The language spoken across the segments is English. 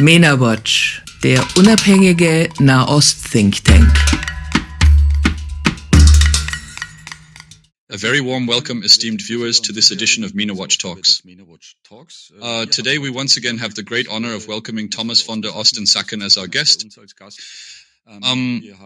Mena-Watch, der unabhängige Nahost-Think Tank. A very warm welcome, esteemed viewers, to this edition of Mena-Watch Talks. Today we once again have the great honor of welcoming Thomas von der Osten-Sacken as our guest.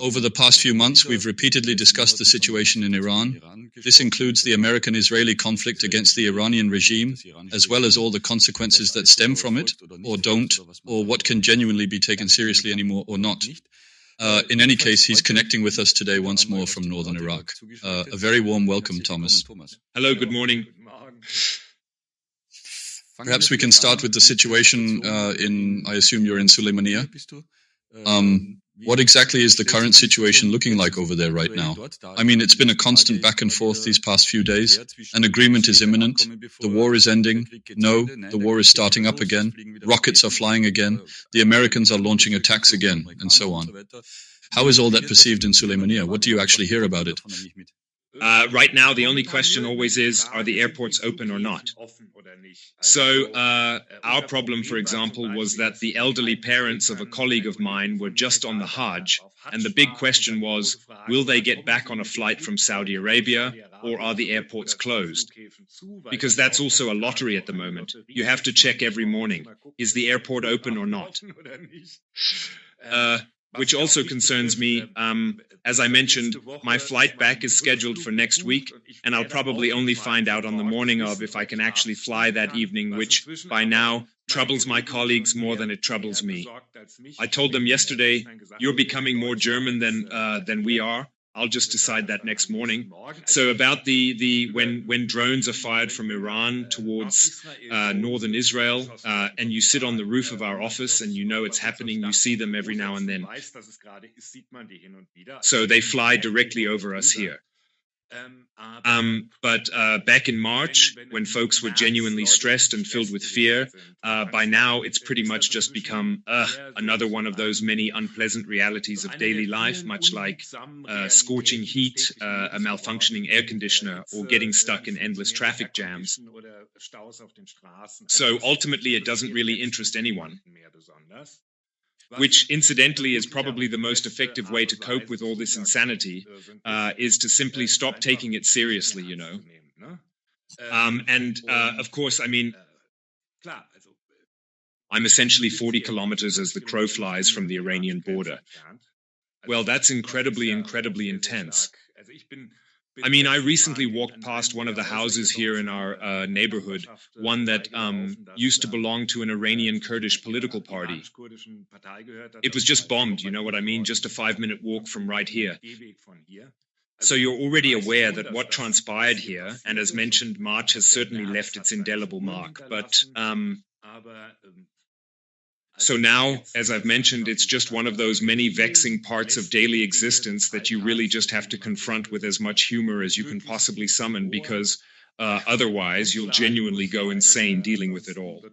Over the past few months, we've repeatedly discussed the situation in Iran. This includes the American-Israeli conflict against the Iranian regime, as well as all the consequences that stem from it, or don't, or what can genuinely be taken seriously anymore or not. In any case, he's connecting with us today once more from northern Iraq. A very warm welcome, Thomas. Hello, good morning. Perhaps we can start with the situation I assume you're in Sulaimaniyya. What exactly is the current situation looking like over there right now? I mean, it's been a constant back and forth these past few days. An agreement is imminent. The war is ending. No, the war is starting up again. Rockets are flying again. The Americans are launching attacks again, and so on. How is all that perceived in Sulaimaniyya? What do you actually hear about it? Right now, the only question always is, are the airports open or not? So our problem, for example, was that the elderly parents of a colleague of mine were just on the Hajj, and the big question was, will they get back on a flight from Saudi Arabia, or are the airports closed? Because that's also a lottery at the moment. You have to check every morning. Is the airport open or not? Which also concerns me. As I mentioned, my flight back is scheduled for next week, and I'll probably only find out on the morning of if I can actually fly that evening, which by now troubles my colleagues more than it troubles me. I told them yesterday, you're becoming more German than we are. I'll just decide that next morning. So about when drones are fired from Iran towards northern Israel, and you sit on the roof of our office and you know it's happening, you see them every now and then. So they fly directly over us here. But back in March, when folks were genuinely stressed and filled with fear, by now it's pretty much just become another one of those many unpleasant realities of daily life, much like scorching heat, a malfunctioning air conditioner, or getting stuck in endless traffic jams. So ultimately, it doesn't really interest anyone. Which, incidentally, is probably the most effective way to cope with all this insanity, is to simply stop taking it seriously, you know. Of course, I mean, I'm essentially 40 kilometers as the crow flies from the Iranian border. Well, that's incredibly intense. I mean, I recently walked past one of the houses here in our neighborhood, one that used to belong to an Iranian Kurdish political party. It was just bombed, you know what I mean? Just a 5-minute walk from right here. So you're already aware that what transpired here, and as mentioned, March has certainly left its indelible mark. But so now, as I've mentioned, it's just one of those many vexing parts of daily existence that you really just have to confront with as much humor as you can possibly summon, because otherwise you'll genuinely go insane dealing with it all.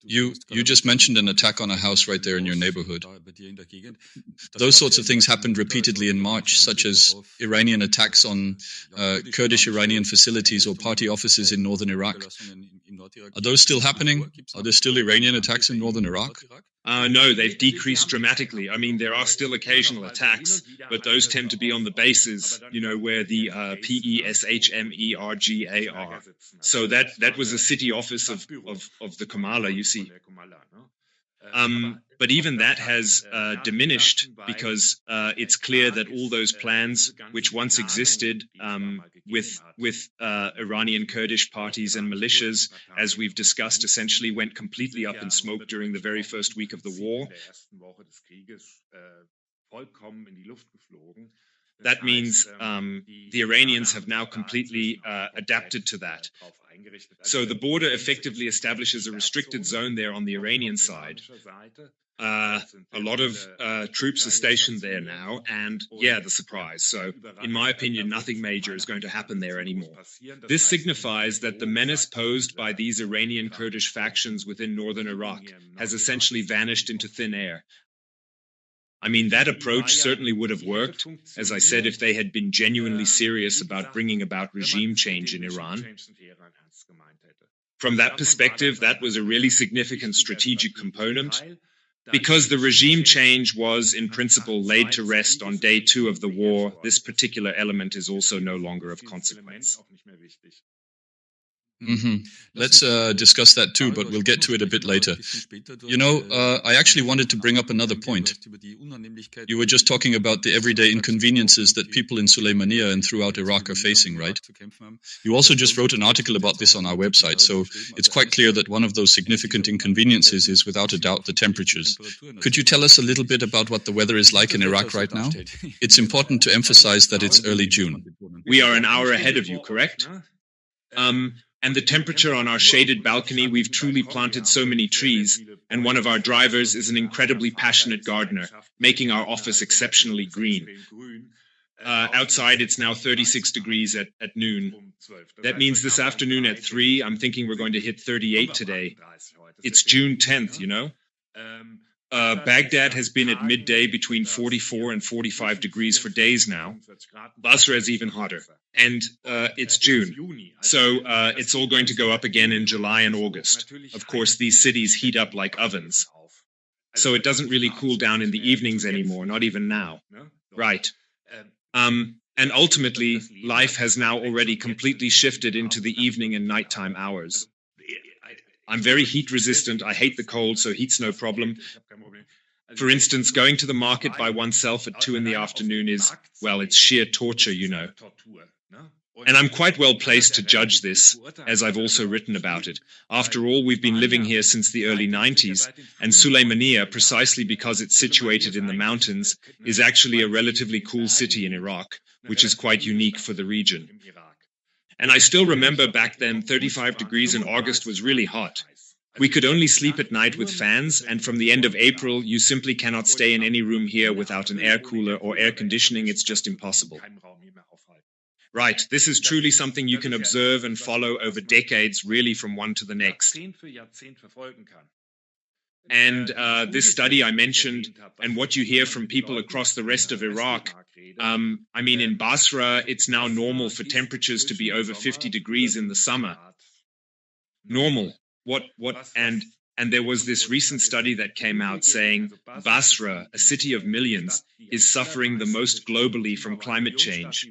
You just mentioned an attack on a house right there in your neighborhood. Those sorts of things happened repeatedly in March, such as Iranian attacks on Kurdish Iranian facilities or party offices in northern Iraq. Are those still happening? Are there still Iranian attacks in northern Iraq? No, they've decreased dramatically. I mean, there are still occasional attacks, but those tend to be on the bases, you know, where the PESHMERGA are. So that was a city office of the Kamala, you see. But even that has diminished because it's clear that all those plans, which once existed with Iranian Kurdish parties and militias, as we've discussed, essentially went completely up in smoke during the very first week of the war. That means the Iranians have now completely adapted to that. So the border effectively establishes a restricted zone there on the Iranian side. A lot of troops are stationed there now, and the surprise. So, in my opinion, nothing major is going to happen there anymore. This signifies that the menace posed by these Iranian Kurdish factions within northern Iraq has essentially vanished into thin air. I mean, that approach certainly would have worked, as I said, if they had been genuinely serious about bringing about regime change in Iran. From that perspective, that was a really significant strategic component, because the regime change was, in principle, laid to rest on day 2 of the war. This particular element is also no longer of consequence. Let's discuss that too, but we'll get to it a bit later. You know, I actually wanted to bring up another point. You were just talking about the everyday inconveniences that people in Sulaimaniyya and throughout Iraq are facing, right? You also just wrote an article about this on our website, so it's quite clear that one of those significant inconveniences is without a doubt the temperatures. Could you tell us a little bit about what the weather is like in Iraq right now? It's important to emphasize that it's early June. We are an hour ahead of you, correct? And the temperature on our shaded balcony, we've truly planted so many trees, and one of our drivers is an incredibly passionate gardener, making our office exceptionally green. Outside, it's now 36 degrees at noon. That means this afternoon at 3, I'm thinking we're going to hit 38 today. It's June 10th, you know? Baghdad has been at midday between 44 and 45 degrees for days now. Basra is even hotter. And it's June. So it's all going to go up again in July and August. Of course, these cities heat up like ovens. So it doesn't really cool down in the evenings anymore, not even now. Right. And ultimately, life has now already completely shifted into the evening and nighttime hours. I'm very heat resistant. I hate the cold, so heat's no problem. For instance, going to the market by oneself at 2 in the afternoon is, well, it's sheer torture, you know. And I'm quite well placed to judge this, as I've also written about it. After all, we've been living here since the early 90s, and Sulaimaniyya, precisely because it's situated in the mountains, is actually a relatively cool city in Iraq, which is quite unique for the region. And I still remember back then 35 degrees in August was really hot. We could only sleep at night with fans, and from the end of April, you simply cannot stay in any room here without an air cooler or air conditioning. It's just impossible. Right, this is truly something you can observe and follow over decades, really from one to the next. And this study I mentioned, and what you hear from people across the rest of Iraq, I mean, in Basra, it's now normal for temperatures to be over 50 degrees in the summer. Normal. And there was this recent study that came out saying Basra, a city of millions, is suffering the most globally from climate change,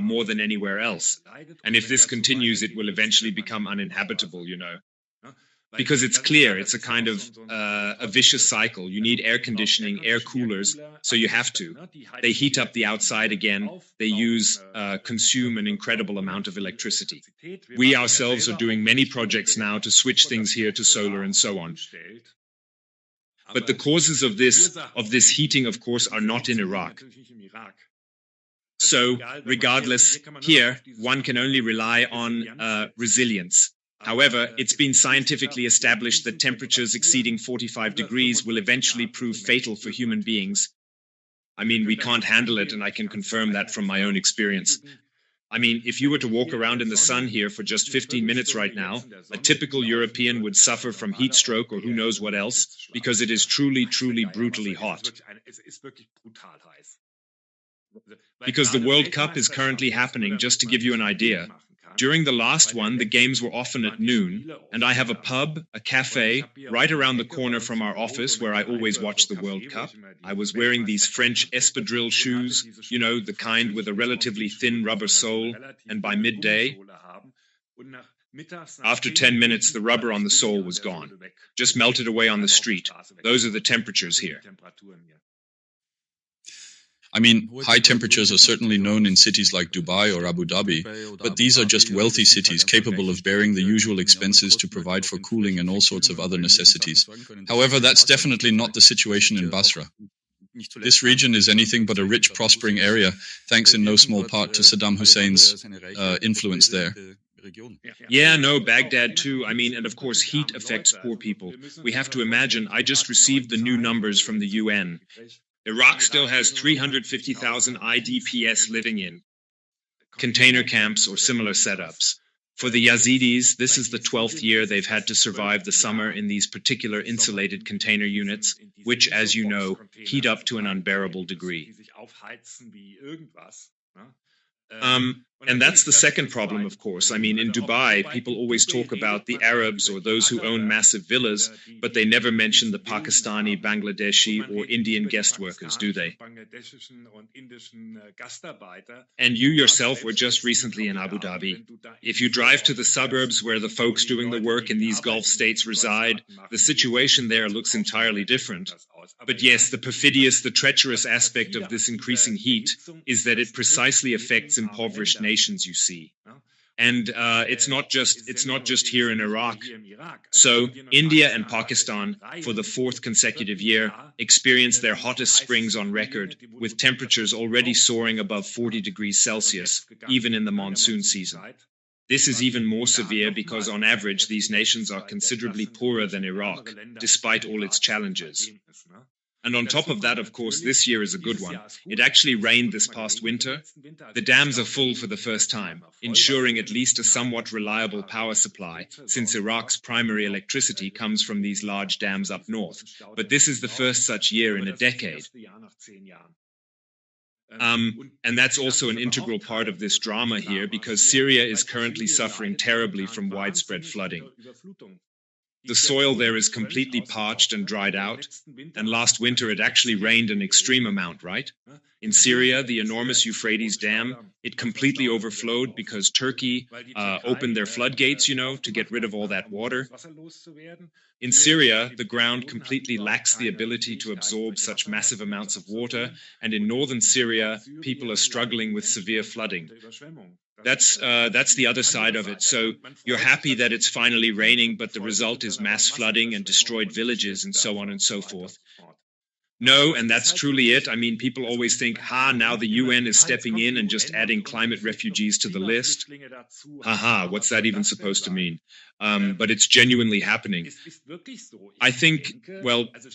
more than anywhere else. And if this continues, it will eventually become uninhabitable, you know. Because it's clear, it's a kind of a vicious cycle. You need air conditioning, air coolers, so you have to. They heat up the outside again. They consume an incredible amount of electricity. We ourselves are doing many projects now to switch things here to solar and so on. But the causes of this heating, of course, are not in Iraq. So, regardless, here, one can only rely on resilience. However, it's been scientifically established that temperatures exceeding 45 degrees will eventually prove fatal for human beings. I mean, we can't handle it, and I can confirm that from my own experience. I mean, if you were to walk around in the sun here for just 15 minutes right now, a typical European would suffer from heat stroke or who knows what else, because it is truly, truly brutally hot. Because the World Cup is currently happening, just to give you an idea. During the last one, the games were often at noon, and I have a pub, a cafe, right around the corner from our office where I always watch the World Cup. I was wearing these French espadrille shoes, you know, the kind with a relatively thin rubber sole, and by midday, after 10 minutes, the rubber on the sole was gone, just melted away on the street. Those are the temperatures here. I mean, high temperatures are certainly known in cities like Dubai or Abu Dhabi, but these are just wealthy cities capable of bearing the usual expenses to provide for cooling and all sorts of other necessities. However, that's definitely not the situation in Basra. This region is anything but a rich, prospering area, thanks in no small part to Saddam Hussein's influence there. Yeah, no, Baghdad too. I mean, and of course, heat affects poor people. We have to imagine, I just received the new numbers from the UN. Iraq still has 350,000 IDPs living in container camps or similar setups. For the Yazidis, this is the 12th year they've had to survive the summer in these particular insulated container units, which, as you know, heat up to an unbearable degree. And that's the second problem, of course. I mean, in Dubai, people always talk about the Arabs or those who own massive villas, but they never mention the Pakistani, Bangladeshi, or Indian guest workers, do they? And you yourself were just recently in Abu Dhabi. If you drive to the suburbs where the folks doing the work in these Gulf states reside, the situation there looks entirely different. But yes, the perfidious, the treacherous aspect of this increasing heat is that it precisely affects impoverished nations, you see. And it's not just here in Iraq. So India and Pakistan, for the fourth consecutive year, experienced their hottest springs on record, with temperatures already soaring above 40 degrees Celsius, even in the monsoon season. This is even more severe because, on average, these nations are considerably poorer than Iraq, despite all its challenges. And on top of that, of course, this year is a good one. It actually rained this past winter. The dams are full for the first time, ensuring at least a somewhat reliable power supply, since Iraq's primary electricity comes from these large dams up north. But this is the first such year in a decade. And that's also an integral part of this drama here, because Syria is currently suffering terribly from widespread flooding. The soil there is completely parched and dried out, and last winter it actually rained an extreme amount, right? In Syria, the enormous Euphrates Dam, it completely overflowed because Turkey opened their floodgates, to get rid of all that water. In Syria, the ground completely lacks the ability to absorb such massive amounts of water, and in northern Syria, people are struggling with severe flooding. That's the other side of it. So you're happy that it's finally raining, but the result is mass flooding and destroyed villages and so on and so forth. No, and that's truly it. I mean, people always think, now the UN is stepping in and just adding climate refugees to the list. What's that even supposed to mean? But it's genuinely happening. I think,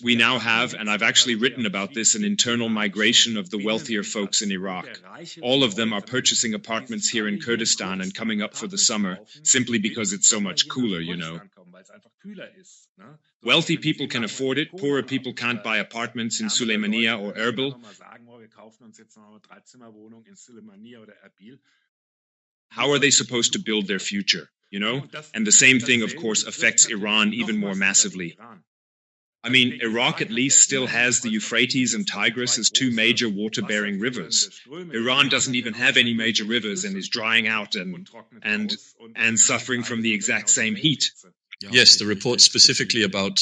we now have, and I've actually written about this, an internal migration of the wealthier folks in Iraq. All of them are purchasing apartments here in Kurdistan and coming up for the summer, simply because it's so much cooler, Wealthy people can afford it. Poorer people can't buy apartments in Sulaimaniyya or Erbil. How are they supposed to build their future, And the same thing, of course, affects Iran even more massively. I mean, Iraq at least still has the Euphrates and Tigris as two major water-bearing rivers. Iran doesn't even have any major rivers and is drying out and suffering from the exact same heat. Yes, the reports specifically about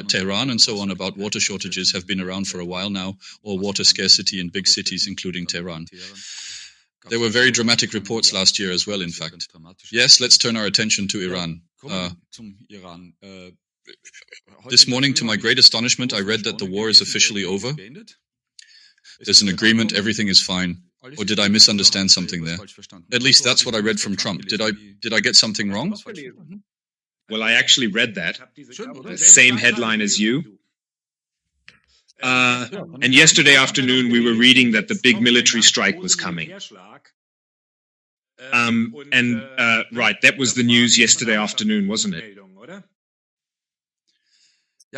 Tehran and so on about water shortages have been around for a while now, or water scarcity in big cities, including Tehran. There were very dramatic reports last year as well, in fact. Yes, let's turn our attention to Iran. This morning, to my great astonishment, I read that the war is officially over. There's an agreement, everything is fine. Or did I misunderstand something there? At least that's what I read from Trump. Did I get something wrong? Well, I actually read that. The same headline as you. And yesterday afternoon, we were reading that the big military strike was coming. Right, that was the news yesterday afternoon, wasn't it?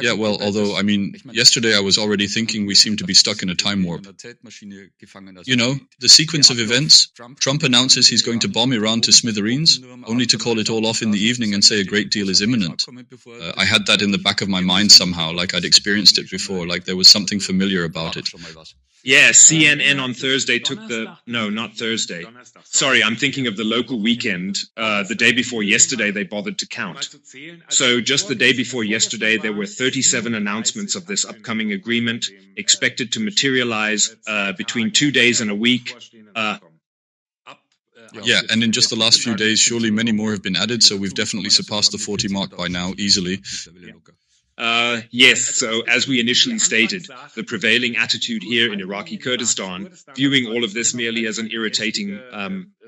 Yeah, well, although, I mean, yesterday I was already thinking we seem to be stuck in a time warp. The sequence of events, Trump announces he's going to bomb Iran to smithereens, only to call it all off in the evening and say a great deal is imminent. I had that in the back of my mind somehow, like I'd experienced it before, like there was something familiar about it. Yeah, CNN on Thursday took not Thursday. Sorry, I'm thinking of the local weekend. The day before yesterday, they bothered to count. So just the day before yesterday, there were 37 announcements of this upcoming agreement, expected to materialize between 2 days and a week. Yeah, and in just the last few days, surely many more have been added, so we've definitely surpassed the 40 mark by now, easily. Yes, so as we initially stated, the prevailing attitude here in Iraqi Kurdistan, viewing all of this merely as an irritating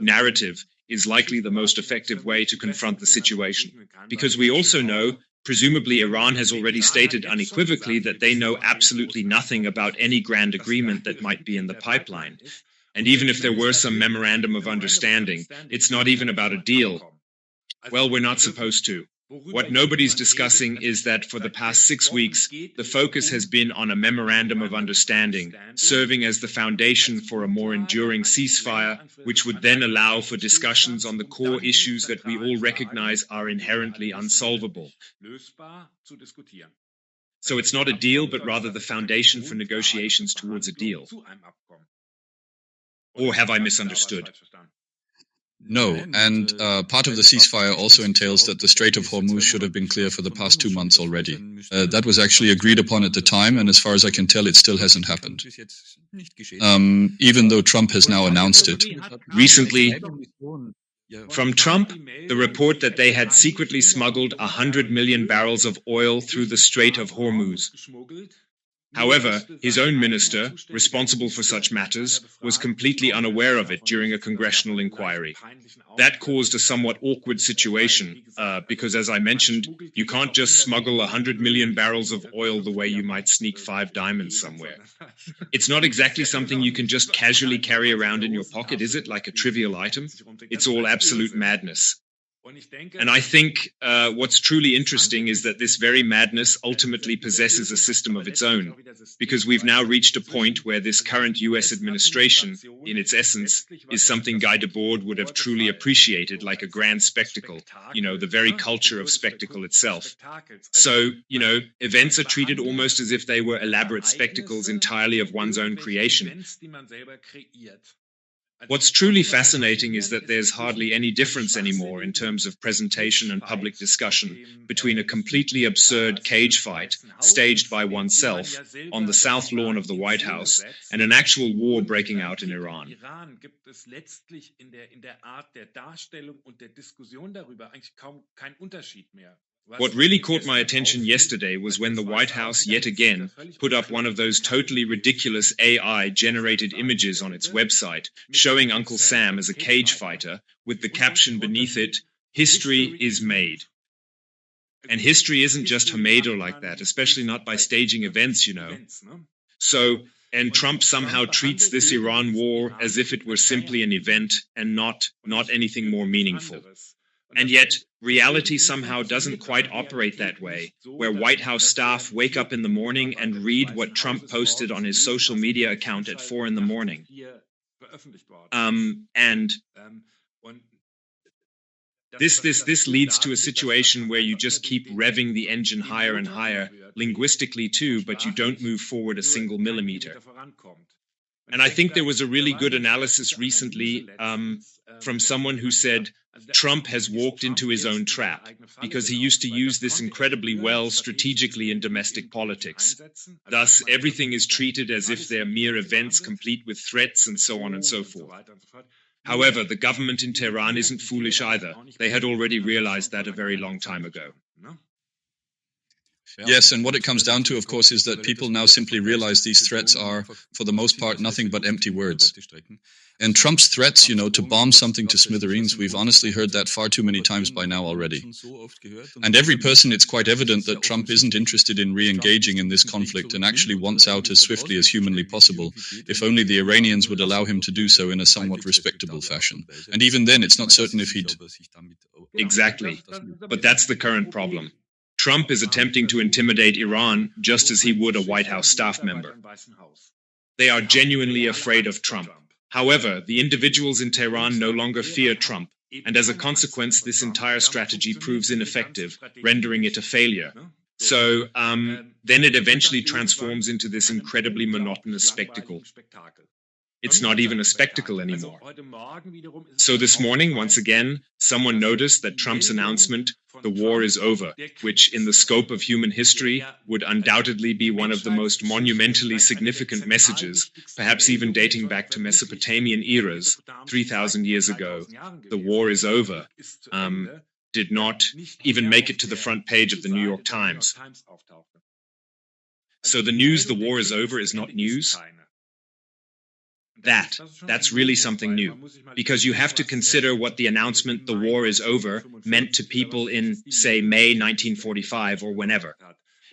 narrative, is likely the most effective way to confront the situation. Because we also know, presumably Iran has already stated unequivocally that they know absolutely nothing about any grand agreement that might be in the pipeline. And even if there were some memorandum of understanding, it's not even about a deal. Well, we're not supposed to. What nobody's discussing is that for the past 6 weeks, the focus has been on a memorandum of understanding, serving as the foundation for a more enduring ceasefire, which would then allow for discussions on the core issues that we all recognize are inherently unsolvable. So it's not a deal, but rather the foundation for negotiations towards a deal. Or have I misunderstood? No, and part of the ceasefire also entails that the Strait of Hormuz should have been clear for the past 2 months already. That was actually agreed upon at the time, and as far as I can tell, it still hasn't happened. Even though Trump has now announced it. Recently, from Trump, the report that they had secretly smuggled 100 million barrels of oil through the Strait of Hormuz. However, his own minister, responsible for such matters, was completely unaware of it during a congressional inquiry. That caused a somewhat awkward situation, because as I mentioned, you can't just smuggle 100 million barrels of oil the way you might sneak 5 diamonds somewhere. It's not exactly something you can just casually carry around in your pocket, is it, like a trivial item? It's all absolute madness. And I think what's truly interesting is that this very madness ultimately possesses a system of its own, because we've now reached a point where this current US administration, in its essence, is something Guy Debord would have truly appreciated, like a grand spectacle, the very culture of spectacle itself. So, events are treated almost as if they were elaborate spectacles entirely of one's own creation. What's truly fascinating is that there's hardly any difference anymore in terms of presentation and public discussion between a completely absurd cage fight staged by oneself on the south lawn of the White House and an actual war breaking out in Iran. What really caught my attention yesterday was when the White House yet again put up one of those totally ridiculous AI-generated images on its website showing Uncle Sam as a cage fighter with the caption beneath it, "History is made." And history isn't just Hamedo like that, especially not by staging events, So, and Trump somehow treats this Iran war as if it were simply an event and not anything more meaningful. And yet, reality somehow doesn't quite operate that way, where White House staff wake up in the morning and read what Trump posted on his social media account at 4 a.m. And this leads to a situation where you just keep revving the engine higher and higher, linguistically too, but you don't move forward a single millimeter. And I think there was a really good analysis recently from someone who said, Trump has walked into his own trap because he used to use this incredibly well strategically in domestic politics. Thus, everything is treated as if they're mere events complete with threats and so on and so forth. However, the government in Tehran isn't foolish either. They had already realized that a very long time ago. Yes, and what it comes down to, of course, is that people now simply realize these threats are, for the most part, nothing but empty words. And Trump's threats, to bomb something to smithereens, we've honestly heard that far too many times by now already. And every person, it's quite evident that Trump isn't interested in re-engaging in this conflict and actually wants out as swiftly as humanly possible, if only the Iranians would allow him to do so in a somewhat respectable fashion. And even then, it's not certain if he'd... Exactly. But that's the current problem. Trump is attempting to intimidate Iran just as he would a White House staff member. They are genuinely afraid of Trump. However, the individuals in Tehran no longer fear Trump, and as a consequence, this entire strategy proves ineffective, rendering it a failure. So, then it eventually transforms into this incredibly monotonous spectacle. It's not even a spectacle anymore. So this morning, once again, someone noticed that Trump's announcement, "The war is over," which in the scope of human history would undoubtedly be one of the most monumentally significant messages, perhaps even dating back to Mesopotamian eras, 3,000 years ago, "The war is over," did not even make it to the front page of the New York Times. So the news, "The war is over," is not news. That's really something new, because you have to consider what the announcement, "The war is over," meant to people in, say, May 1945 or whenever.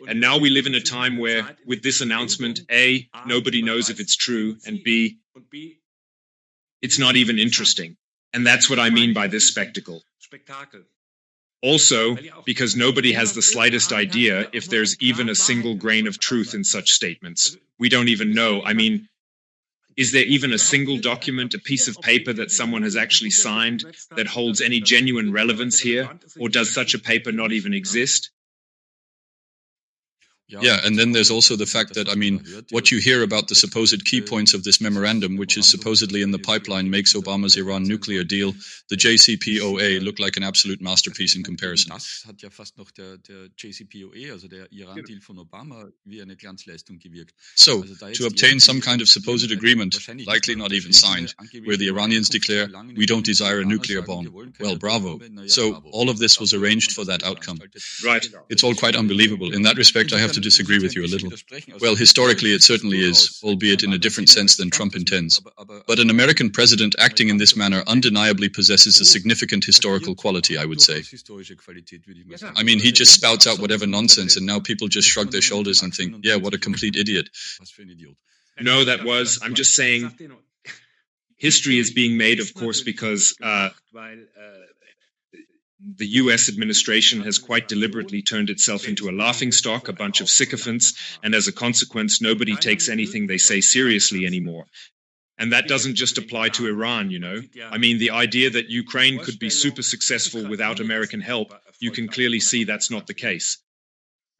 And now we live in a time where, with this announcement, A, nobody knows if it's true, and B, it's not even interesting. And that's what I mean by this spectacle. Also, because nobody has the slightest idea if there's even a single grain of truth in such statements. We don't even know. I mean, is there even a single document, a piece of paper that someone has actually signed that holds any genuine relevance here? Or does such a paper not even exist? Yeah, and then there's also the fact that, I mean, what you hear about the supposed key points of this memorandum, which is supposedly in the pipeline, makes Obama's Iran nuclear deal, the JCPOA, look like an absolute masterpiece in comparison. Das hat ja fast noch der JCPOA, also der Iran-Deal von Obama, wie eine Glanzleistung gewirkt. So, to obtain some kind of supposed agreement, likely not even signed, where the Iranians declare, we don't desire a nuclear bomb. Well, bravo. So, all of this was arranged for that outcome. Right. It's all quite unbelievable. In that respect, I have to disagree with you a little. Well, historically, it certainly is, albeit in a different sense than Trump intends. But an American president acting in this manner undeniably possesses a significant historical quality, I would say. I mean, he just spouts out whatever nonsense, and now people just shrug their shoulders and think, yeah, what a complete idiot. No, I'm just saying, history is being made, of course, because the US administration has quite deliberately turned itself into a laughingstock, a bunch of sycophants, and as a consequence, nobody takes anything they say seriously anymore. And that doesn't just apply to Iran, you know. I mean, the idea that Ukraine could be super successful without American help, you can clearly see that's not the case.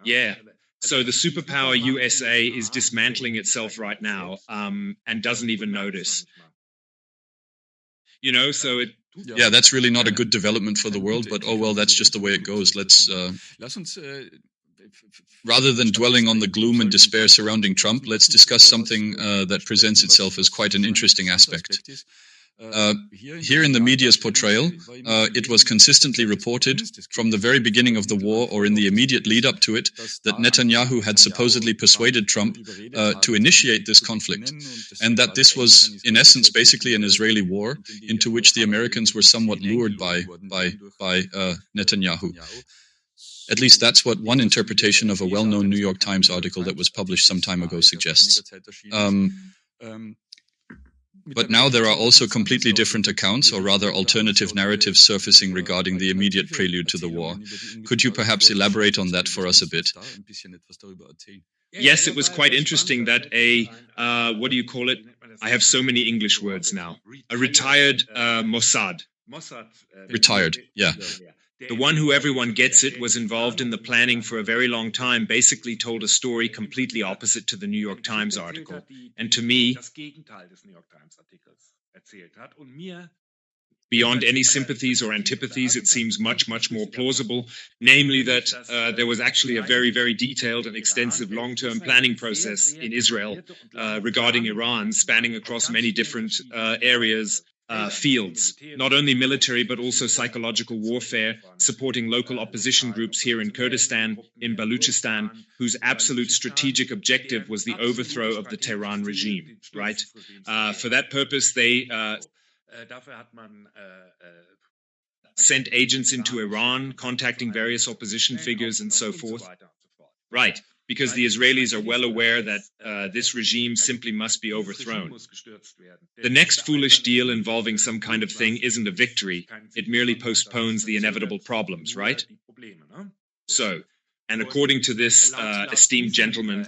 Yeah. So the superpower USA is dismantling itself right now and doesn't even notice. You know, so it... Yeah, that's really not a good development for the world, but oh well, that's just the way it goes. Rather than dwelling on the gloom and despair surrounding Trump, let's discuss something that presents itself as quite an interesting aspect. Here in the media's portrayal, it was consistently reported from the very beginning of the war or in the immediate lead up to it that Netanyahu had supposedly persuaded Trump to initiate this conflict, and that this was in essence basically an Israeli war into which the Americans were somewhat lured by Netanyahu. At least that's what one interpretation of a well-known New York Times article that was published some time ago suggests. But now there are also completely different accounts, or rather alternative narratives surfacing regarding the immediate prelude to the war. Could you perhaps elaborate on that for us a bit? Yes, it was quite interesting that what do you call it? I have so many English words now. A retired Mossad. Retired, yeah. The one who everyone gets it was involved in the planning for a very long time, basically told a story completely opposite to the New York Times article. And to me, beyond any sympathies or antipathies, it seems much, much more plausible, namely that there was actually a very, very detailed and extensive long-term planning process in Israel regarding Iran, spanning across many different areas, fields, not only military but also psychological warfare, supporting local opposition groups here in Kurdistan, in Baluchistan, whose absolute strategic objective was the overthrow of the Tehran regime, right? For that purpose, they sent agents into Iran, contacting various opposition figures and so forth. Right. Because the Israelis are well aware that this regime simply must be overthrown. The next foolish deal involving some kind of thing isn't a victory. It merely postpones the inevitable problems, right? So, and according to this esteemed gentleman,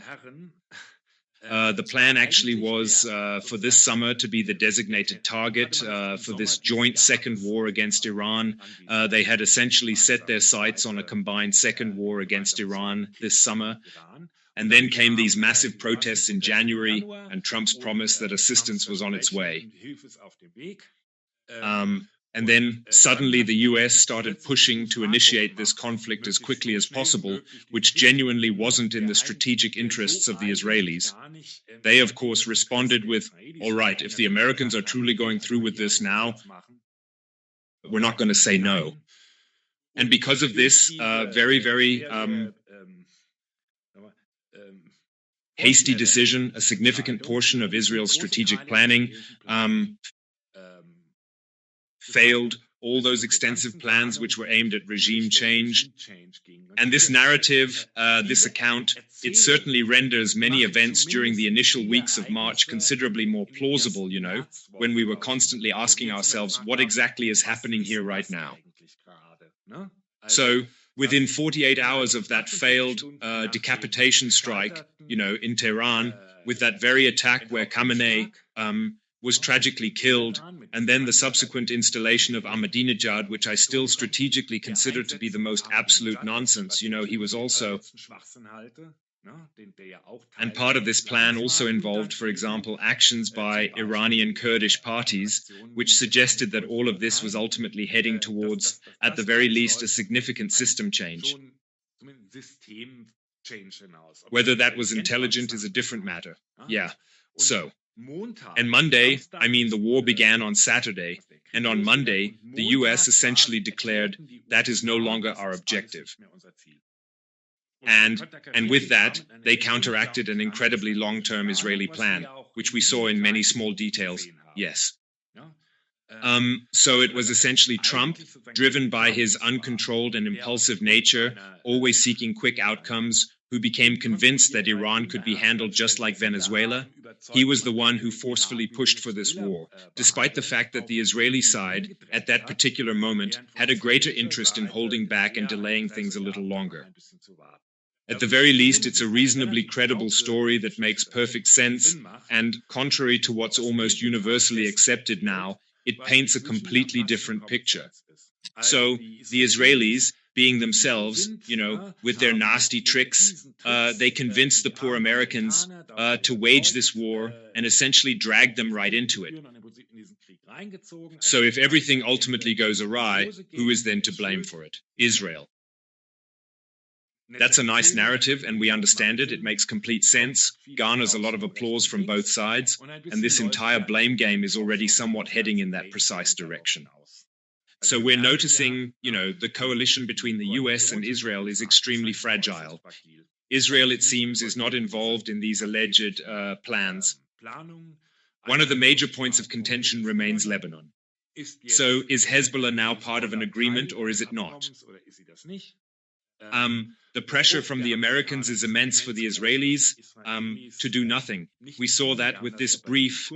the plan actually was for this summer to be the designated target for this joint second war against Iran. They had essentially set their sights on a combined second war against Iran this summer. And then came these massive protests in January and Trump's promise that assistance was on its way. And then suddenly the US started pushing to initiate this conflict as quickly as possible, which genuinely wasn't in the strategic interests of the Israelis. They, of course, responded with, all right, if the Americans are truly going through with this now, we're not going to say no. And because of this very, very hasty decision, a significant portion of Israel's strategic planning failed. All those extensive plans which were aimed at regime change. And this narrative, this account, it certainly renders many events during the initial weeks of March considerably more plausible, you know, when we were constantly asking ourselves, what exactly is happening here right now? So within 48 hours of that failed decapitation strike, in Tehran, with that very attack where Khamenei was tragically killed, and then the subsequent installation of Ahmadinejad, which I still strategically consider to be the most absolute nonsense. He was also... And part of this plan also involved, for example, actions by Iranian Kurdish parties, which suggested that all of this was ultimately heading towards, at the very least, a significant system change. Whether that was intelligent is a different matter. Yeah. So, and Monday, the war began on Saturday, and on Monday, the US essentially declared that is no longer our objective. And with that, they counteracted an incredibly long-term Israeli plan, which we saw in many small details. Yes. So it was essentially Trump, driven by his uncontrolled and impulsive nature, always seeking quick outcomes, who became convinced that Iran could be handled just like Venezuela. He was the one who forcefully pushed for this war, despite the fact that the Israeli side, at that particular moment, had a greater interest in holding back and delaying things a little longer. At the very least, it's a reasonably credible story that makes perfect sense, and contrary to what's almost universally accepted now, it paints a completely different picture. So the Israelis, being themselves, with their nasty tricks, they convinced the poor Americans to wage this war and essentially drag them right into it. So if everything ultimately goes awry, who is then to blame for it? Israel. That's a nice narrative, and we understand it. It makes complete sense, garners a lot of applause from both sides, and this entire blame game is already somewhat heading in that precise direction. So we're noticing, the coalition between the US and Israel is extremely fragile. Israel, it seems, is not involved in these alleged plans. One of the major points of contention remains Lebanon. So is Hezbollah now part of an agreement, or is it not? The pressure from the Americans is immense for the Israelis to do nothing. We saw that with this brief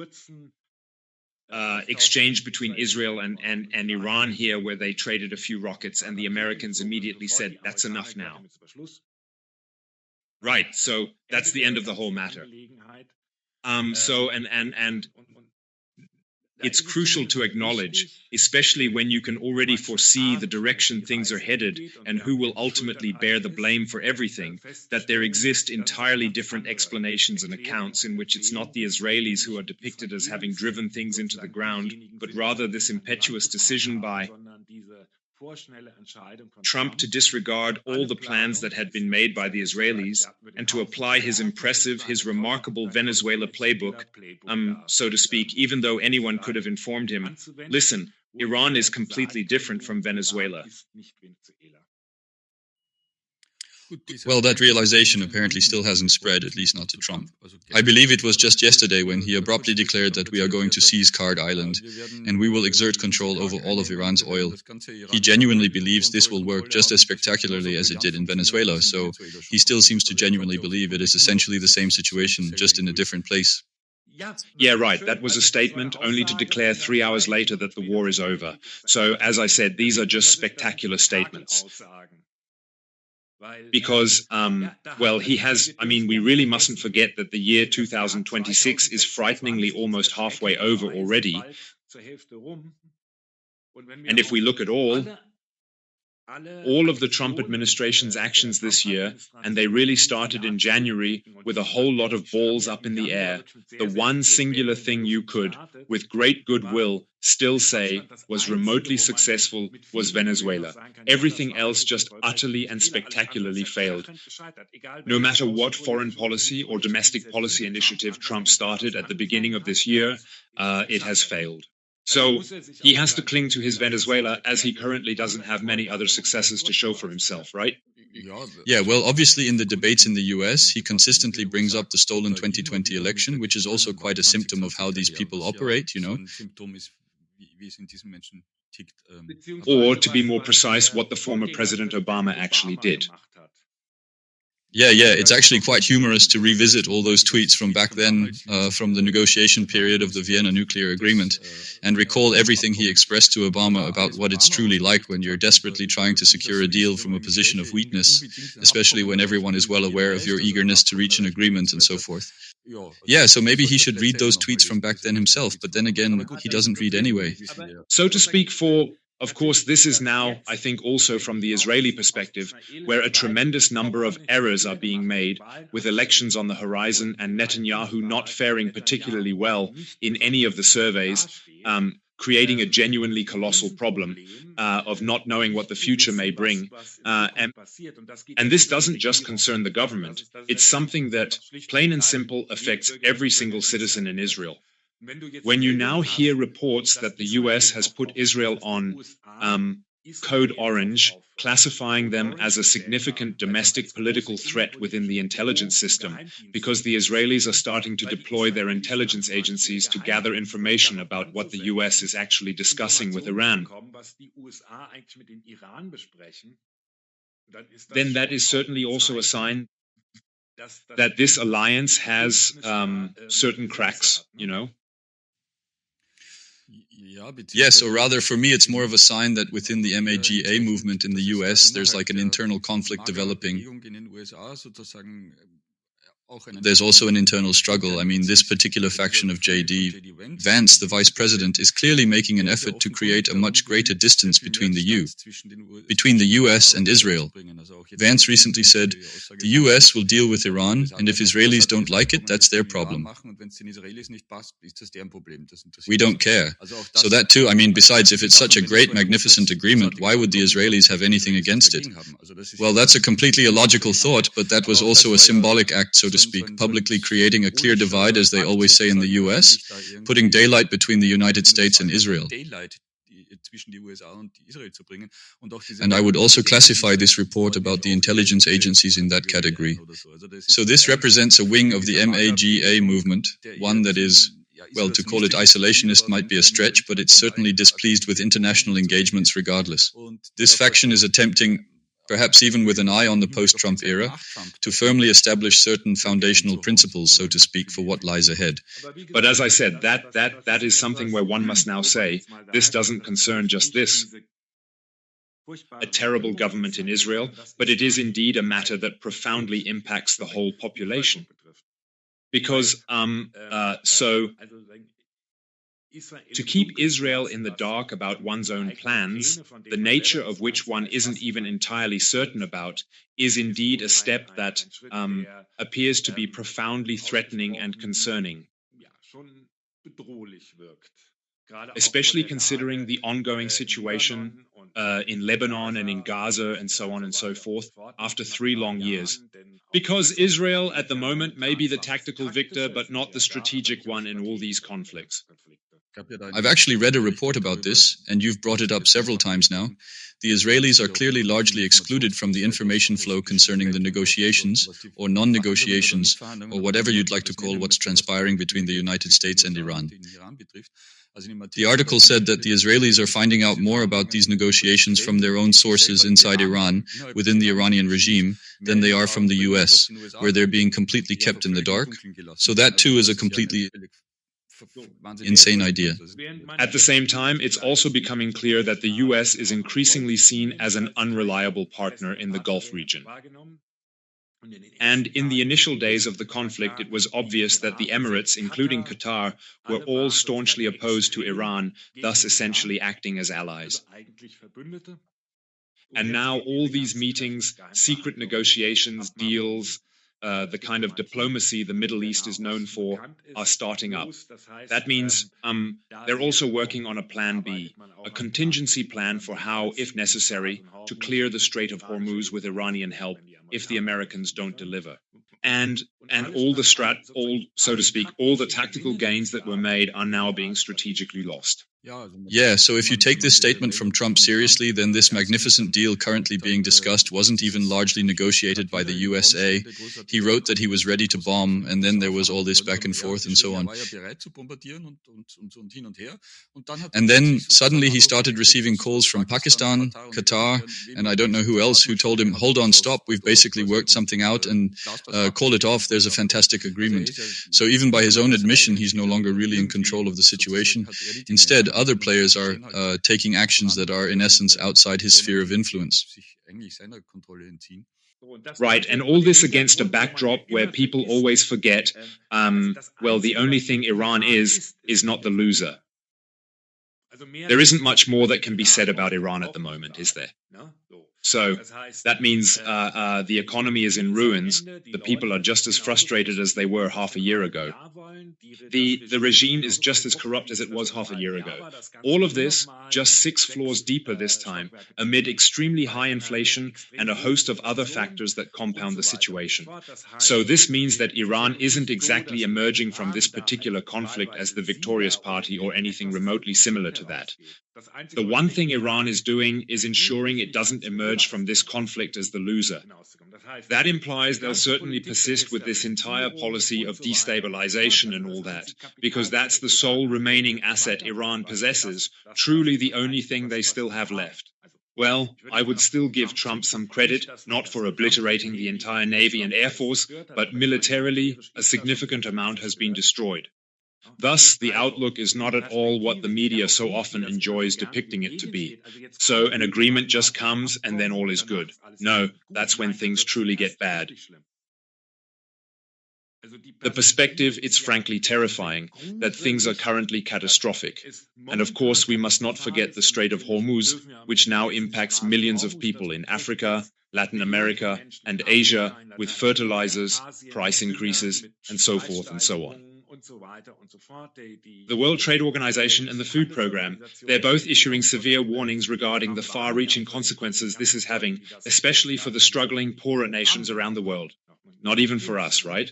exchange between Israel and Iran here, where they traded a few rockets, and the Americans immediately said, that's enough now. Right, so that's the end of the whole matter. It's crucial to acknowledge, especially when you can already foresee the direction things are headed and who will ultimately bear the blame for everything, that there exist entirely different explanations and accounts in which it's not the Israelis who are depicted as having driven things into the ground, but rather this impetuous decision by Trump to disregard all the plans that had been made by the Israelis and to apply his remarkable Venezuela playbook, so to speak, even though anyone could have informed him, listen, Iran is completely different from Venezuela. Well, that realization apparently still hasn't spread, at least not to Trump. I believe it was just yesterday when he abruptly declared that we are going to seize Card Island and we will exert control over all of Iran's oil. He genuinely believes this will work just as spectacularly as it did in Venezuela, so he still seems to genuinely believe it is essentially the same situation, just in a different place. Yeah, right. That was a statement only to declare 3 hours later that the war is over. So, as I said, these are just spectacular statements. Because, we really mustn't forget that the year 2026 is frighteningly almost halfway over already. And if we look at all of the Trump administration's actions this year, and they really started in January with a whole lot of balls up in the air, the one singular thing you could, with great goodwill, still say was remotely successful was Venezuela. Everything else just utterly and spectacularly failed. No matter what foreign policy or domestic policy initiative Trump started at the beginning of this year, it has failed. So he has to cling to his Venezuela, as he currently doesn't have many other successes to show for himself, right? Yeah, well, obviously in the debates in the US, he consistently brings up the stolen 2020 election, which is also quite a symptom of how these people operate, Or, to be more precise, what the former President Obama actually did. Yeah, it's actually quite humorous to revisit all those tweets from back then, from the negotiation period of the Vienna nuclear agreement, and recall everything he expressed to Obama about what it's truly like when you're desperately trying to secure a deal from a position of weakness, especially when everyone is well aware of your eagerness to reach an agreement and so forth. Yeah, so maybe he should read those tweets from back then himself, but then again, he doesn't read anyway. So to speak, of course, this is now, I think, also from the Israeli perspective, where a tremendous number of errors are being made, with elections on the horizon and Netanyahu not faring particularly well in any of the surveys, creating a genuinely colossal problem of not knowing what the future may bring. And this doesn't just concern the government. It's something that, plain and simple, affects every single citizen in Israel. When you now hear reports that the US has put Israel on Code Orange, classifying them as a significant domestic political threat within the intelligence system, because the Israelis are starting to deploy their intelligence agencies to gather information about what the US is actually discussing with Iran, then that is certainly also a sign that this alliance has certain cracks, you know? Yes, or rather, for me, it's more of a sign that within the MAGA movement in the US, there's like an internal conflict developing. There's also an internal struggle. I mean, this particular faction of J.D. Vance, the vice president, is clearly making an effort to create a much greater distance between the US and Israel. Vance recently said, the US will deal with Iran, and if Israelis don't like it, that's their problem. We don't care. So that too, I mean, besides, if it's such a great, magnificent agreement, why would the Israelis have anything against it? Well, that's a completely illogical thought, but that was also a symbolic act, so to speak, publicly creating a clear divide, as they always say in the US, putting daylight between the United States and Israel. And I would also classify this report about the intelligence agencies in that category. So this represents a wing of the MAGA movement, one that is, well, to call it isolationist might be a stretch, but it's certainly displeased with international engagements regardless. This faction is attempting, perhaps even with an eye on the post-Trump era, to firmly establish certain foundational principles, so to speak, for what lies ahead. But as I said, that is something where one must now say, this doesn't concern just this, a terrible government in Israel, but it is indeed a matter that profoundly impacts the whole population. Because, to keep Israel in the dark about one's own plans, the nature of which one isn't even entirely certain about, is indeed a step that appears to be profoundly threatening and concerning, especially considering the ongoing situation in Lebanon and in Gaza and so on and so forth after 3 long years. Because Israel at the moment may be the tactical victor, but not the strategic one in all these conflicts. I've actually read a report about this, and you've brought it up several times now. The Israelis are clearly largely excluded from the information flow concerning the negotiations, or non-negotiations, or whatever you'd like to call what's transpiring between the United States and Iran. The article said that the Israelis are finding out more about these negotiations from their own sources inside Iran, within the Iranian regime, than they are from the US, where they're being completely kept in the dark. So that too is a completely insane idea. At the same time, it's also becoming clear that the US is increasingly seen as an unreliable partner in the Gulf region. And in the initial days of the conflict, it was obvious that the Emirates, including Qatar, were all staunchly opposed to Iran, thus essentially acting as allies. And now all these meetings, secret negotiations, deals, the kind of diplomacy the Middle East is known for, are starting up. That means they're also working on a plan B, a contingency plan for how, if necessary, to clear the Strait of Hormuz with Iranian help if the Americans don't deliver. And and all the tactical gains that were made are now being strategically lost. Yeah, so if you take this statement from Trump seriously, then this magnificent deal currently being discussed wasn't even largely negotiated by the USA. He wrote that he was ready to bomb, and then there was all this back and forth and so on. And then suddenly he started receiving calls from Pakistan, Qatar, and I don't know who else, who told him, hold on, stop, we've basically worked something out, and call it off, there's a fantastic agreement. So even by his own admission, he's no longer really in control of the situation. Instead, other players are taking actions that are in essence outside his sphere of influence. Right, and all this against a backdrop where people always forget, the only thing Iran is not the loser. There isn't much more that can be said about Iran at the moment, is there? So that means the economy is in ruins. The people are just as frustrated as they were half a year ago. The regime is just as corrupt as it was half a year ago. All of this just 6 floors deeper this time, amid extremely high inflation and a host of other factors that compound the situation. So this means that Iran isn't exactly emerging from this particular conflict as the victorious party or anything remotely similar to that. The one thing Iran is doing is ensuring it doesn't emerge from this conflict as the loser. That implies they'll certainly persist with this entire policy of destabilization and all that, because that's the sole remaining asset Iran possesses, truly the only thing they still have left. Well, I would still give Trump some credit, not for obliterating the entire Navy and Air Force, but militarily, a significant amount has been destroyed. Thus, the outlook is not at all what the media so often enjoys depicting it to be. So an agreement just comes and then all is good. No, that's when things truly get bad. The perspective, it's frankly terrifying that things are currently catastrophic. And of course, we must not forget the Strait of Hormuz, which now impacts millions of people in Africa, Latin America, and Asia with fertilizers, price increases, and so forth and so on. The World Trade Organization and the Food Programme, they're both issuing severe warnings regarding the far-reaching consequences this is having, especially for the struggling, poorer nations around the world. Not even for us, right?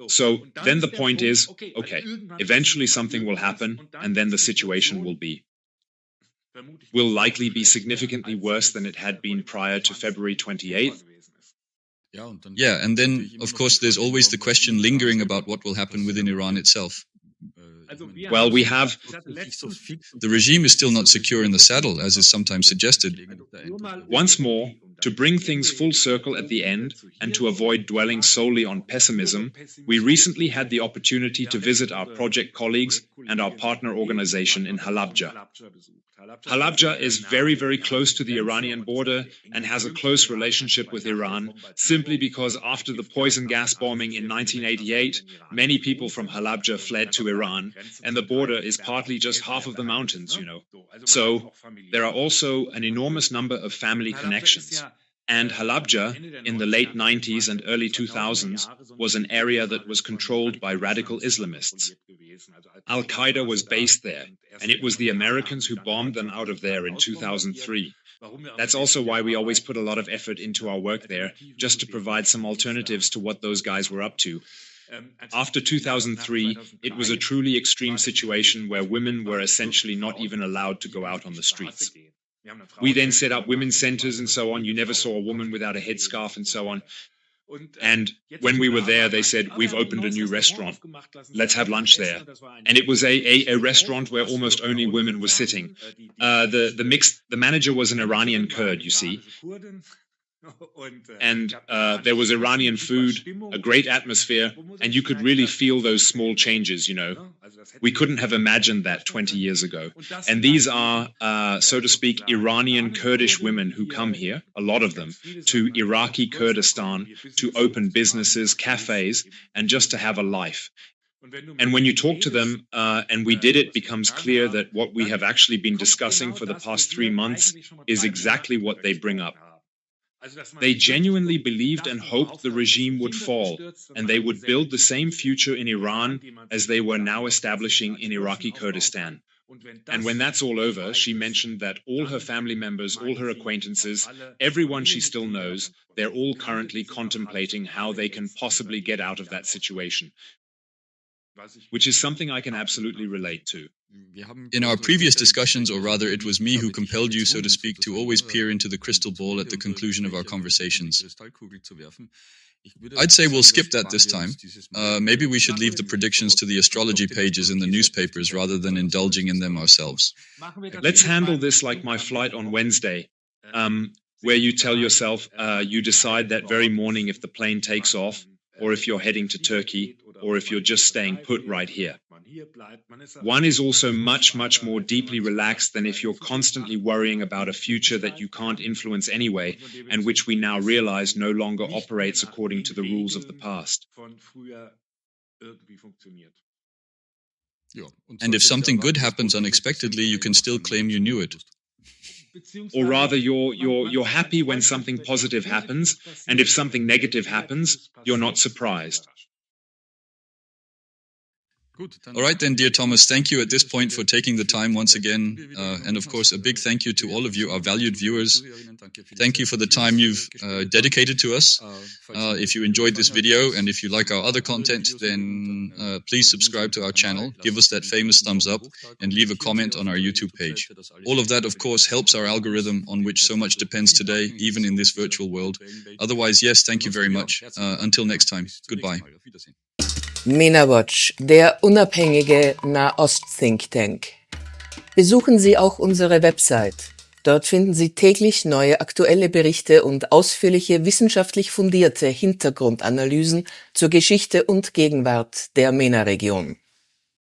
So then the point is, okay, eventually something will happen, and then the situation will likely be significantly worse than it had been prior to February 28th. Yeah, and then, of course, there's always the question lingering about what will happen within Iran itself. Well, we have... The regime is still not secure in the saddle, as is sometimes suggested. Once more, to bring things full circle at the end, and to avoid dwelling solely on pessimism, we recently had the opportunity to visit our project colleagues and our partner organization in Halabja. Halabja is very, very close to the Iranian border and has a close relationship with Iran, simply because after the poison gas bombing in 1988, many people from Halabja fled to Iran, and the border is partly just half of the mountains, you know. So there are also an enormous number of family connections. And Halabja, in the late 90s and early 2000s, was an area that was controlled by radical Islamists. Al-Qaeda was based there, and it was the Americans who bombed them out of there in 2003. That's also why we always put a lot of effort into our work there, just to provide some alternatives to what those guys were up to. After 2003, it was a truly extreme situation where women were essentially not even allowed to go out on the streets. We then set up women's centers and so on. You never saw a woman without a headscarf and so on. And when we were there, they said, we've opened a new restaurant. Let's have lunch there. And it was a restaurant where almost only women were sitting. The manager was an Iranian Kurd, you see. And there was Iranian food, a great atmosphere, and you could really feel those small changes, you know. We couldn't have imagined that 20 years ago. And these are, so to speak, Iranian Kurdish women who come here, a lot of them, to Iraqi Kurdistan to open businesses, cafes, and just to have a life. And when you talk to them, and we did, it becomes clear that what we have actually been discussing for the past 3 months is exactly what they bring up. They genuinely believed and hoped the regime would fall, and they would build the same future in Iran as they were now establishing in Iraqi Kurdistan. And when that's all over, she mentioned that all her family members, all her acquaintances, everyone she still knows, they're all currently contemplating how they can possibly get out of that situation, which is something I can absolutely relate to. In our previous discussions, or rather it was me who compelled you, so to speak, to always peer into the crystal ball at the conclusion of our conversations. I'd say we'll skip that this time. Maybe we should leave the predictions to the astrology pages in the newspapers rather than indulging in them ourselves. Let's handle this like my flight on Wednesday, where you tell yourself you decide that very morning if the plane takes off, or if you're heading to Turkey, or if you're just staying put right here. One is also much, much more deeply relaxed than if you're constantly worrying about a future that you can't influence anyway, and which we now realize no longer operates according to the rules of the past. And if something good happens unexpectedly, you can still claim you knew it. Or rather, you're happy when something positive happens, and if something negative happens, you're not surprised. All right then, dear Thomas, thank you at this point for taking the time once again. And of course, a big thank you to all of you, our valued viewers. Thank you for the time you've dedicated to us. If you enjoyed this video and if you like our other content, then please subscribe to our channel, give us that famous thumbs up, and leave a comment on our YouTube page. All of that, of course, helps our algorithm on which so much depends today, even in this virtual world. Otherwise, yes, thank you very much. Until next time, goodbye. Mena-Watch, der unabhängige Nahost-Think Tank. Besuchen Sie auch unsere Website. Dort finden Sie täglich neue aktuelle Berichte und ausführliche wissenschaftlich fundierte Hintergrundanalysen zur Geschichte und Gegenwart der MENA-Region.